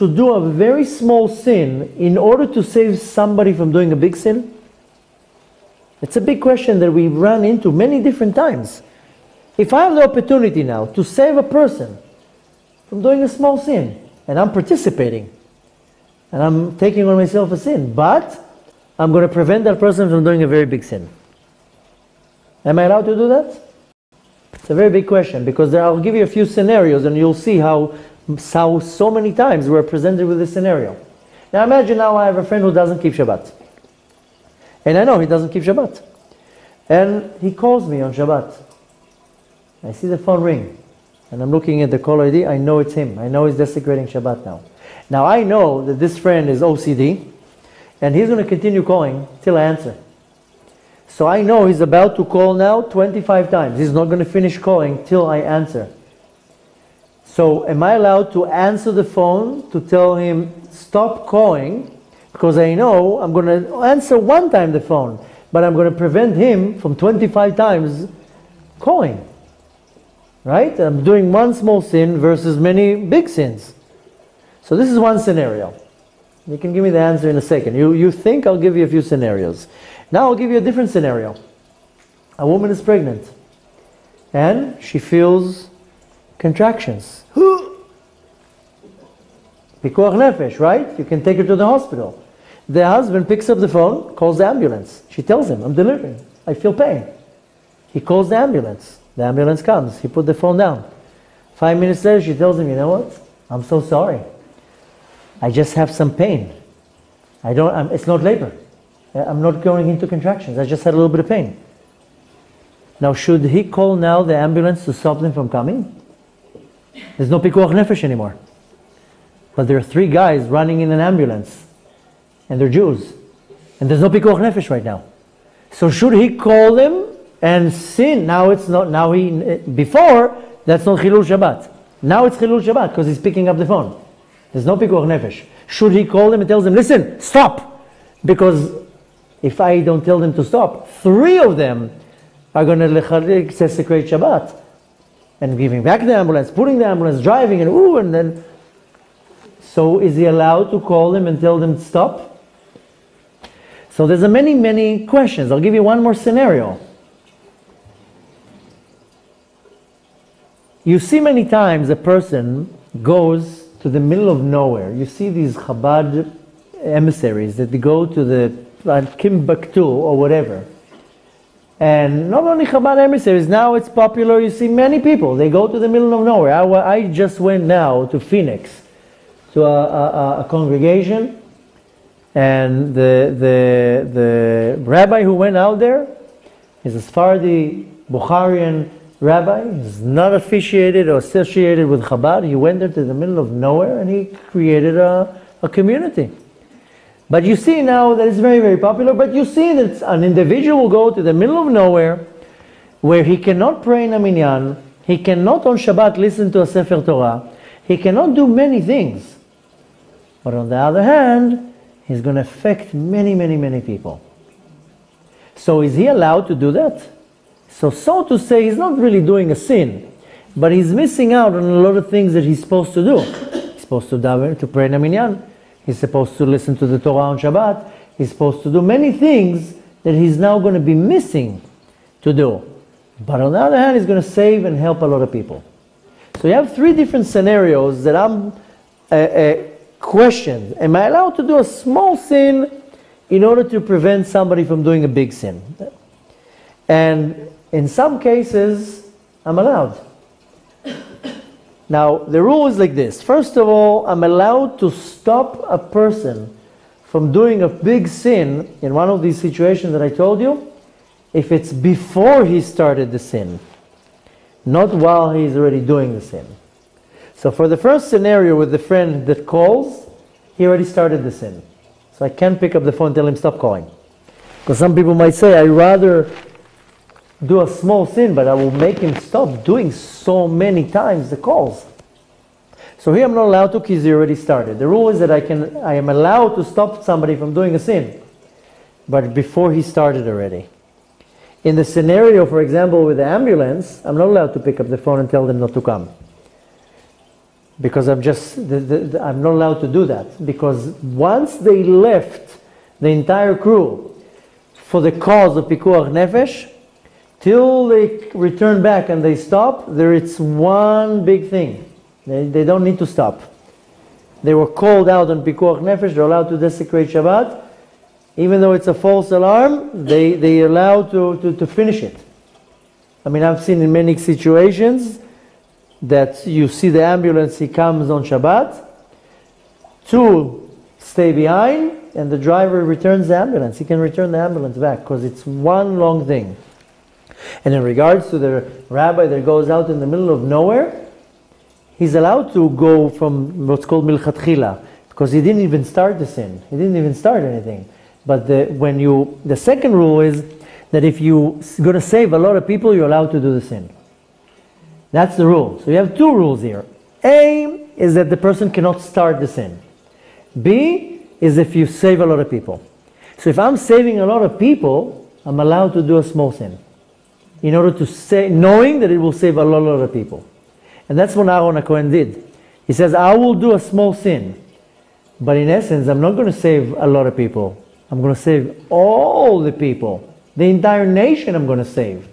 to do a very small sin in order to save somebody from doing a big sin? It's a big question that we run into many different times. If I have the opportunity now to save a person from doing a small sin, and I'm participating, and I'm taking on myself a sin, but I'm going to prevent that person from doing a very big sin. Am I allowed to do that? It's a very big question, because I'll give you a few scenarios and you'll see how so many times we're presented with this scenario. Now imagine now I have a friend who doesn't keep Shabbat. And I know he doesn't keep Shabbat. And he calls me on Shabbat. I see the phone ring. And I'm looking at the caller ID. I know it's him. I know he's desecrating Shabbat now. Now I know that this friend is OCD. And he's going to continue calling till I answer. So I know he's about to call now 25 times. He's not going to finish calling till I answer. So am I allowed to answer the phone to tell him stop calling? Because I know I'm going to answer one time the phone, but I'm going to prevent him from 25 times calling. Right? I'm doing one small sin versus many big sins. So this is one scenario. You can give me the answer in a second. You think I'll give you a few scenarios. Now I'll give you a different scenario. A woman is pregnant and she feels contractions. Pikuach nefesh, right? You can take her to the hospital. The husband picks up the phone, calls the ambulance. She tells him, I'm delivering. I feel pain. He calls the ambulance. The ambulance comes. He put the phone down. 5 minutes later, she tells him, you know what? I'm so sorry. I just have some pain. It's not labor. I'm not going into contractions. I just had a little bit of pain. Now, should he call now the ambulance to stop them from coming? There's no pikuach nefesh anymore. But there are 3 guys running in an ambulance. And they're Jews. And there's no pikuach nefesh right now. So should he call them and sin? Now it's not, before, that's not Chilul Shabbat. Now it's Chilul Shabbat because he's picking up the phone. There's no pikuach nefesh. Should he call them and tells them, listen, stop? Because if I don't tell them to stop, 3 of them are going to desecrate Shabbat. And giving back the ambulance, putting the ambulance, driving, and then. So is he allowed to call them and tell them to stop? So there's many questions. I'll give you one more scenario. You see many times a person goes to the middle of nowhere. You see these Chabad emissaries that they go to the Timbuktu or whatever. And not only Chabad emissaries, now it's popular, you see many people, they go to the middle of nowhere. I just went now to Phoenix, to a congregation, and the rabbi who went out there is a Sephardi, Bukharian rabbi. He's not affiliated or associated with Chabad. He went there to the middle of nowhere and he created a community. But you see now that it's very popular, but you see that an individual will go to the middle of nowhere where he cannot pray in a minyan, he cannot on Shabbat listen to a Sefer Torah, he cannot do many things. But on the other hand, he's going to affect many people. So is he allowed to do that? So to say, he's not really doing a sin, but he's missing out on a lot of things that he's supposed to do. He's supposed to daven, to pray in a minyan. He's supposed to listen to the Torah on Shabbat. He's supposed to do many things that he's now going to be missing to do. But on the other hand, he's going to save and help a lot of people. So you have 3 different scenarios that I'm questioned. Am I allowed to do a small sin in order to prevent somebody from doing a big sin? And in some cases, I'm allowed. Now, the rule is like this. First of all, I'm allowed to stop a person from doing a big sin in one of these situations that I told you, if it's before he started the sin, not while he's already doing the sin. So for the first scenario with the friend that calls, he already started the sin. So I can't pick up the phone and tell him stop calling. Because some people might say, I'd rather do a small sin, but I will make him stop doing so many times the calls. So here I'm not allowed to because he already started. The rule is that I am allowed to stop somebody from doing a sin, but before he started already. In the scenario, for example, with the ambulance, I'm not allowed to pick up the phone and tell them not to come. because I'm not allowed to do that. Because once they left the entire crew for the cause of Pikuach Nefesh, till they return back and they stop, it's one big thing. They don't need to stop. They were called out on Pikuach Nefesh, they're allowed to desecrate Shabbat. Even though it's a false alarm, they allow to finish it. I mean, I've seen in many situations that you see the ambulance, he comes on Shabbat, two stay behind, and the driver returns the ambulance. He can return the ambulance back because it's one long thing. And in regards to the rabbi that goes out in the middle of nowhere, he's allowed to go from what's called milchatchila, because he didn't even start the sin. He didn't even start anything. But the second rule is that if you're going to save a lot of people, you're allowed to do the sin. That's the rule. So you have two rules here. A is that the person cannot start the sin. B is if you save a lot of people. So if I'm saving a lot of people, I'm allowed to do a small sin, in order to say, knowing that it will save a lot of people. And that's what Aaron HaKohen did. He says, I will do a small sin, but in essence, I'm not going to save a lot of people. I'm going to save all the people. The entire nation I'm going to save.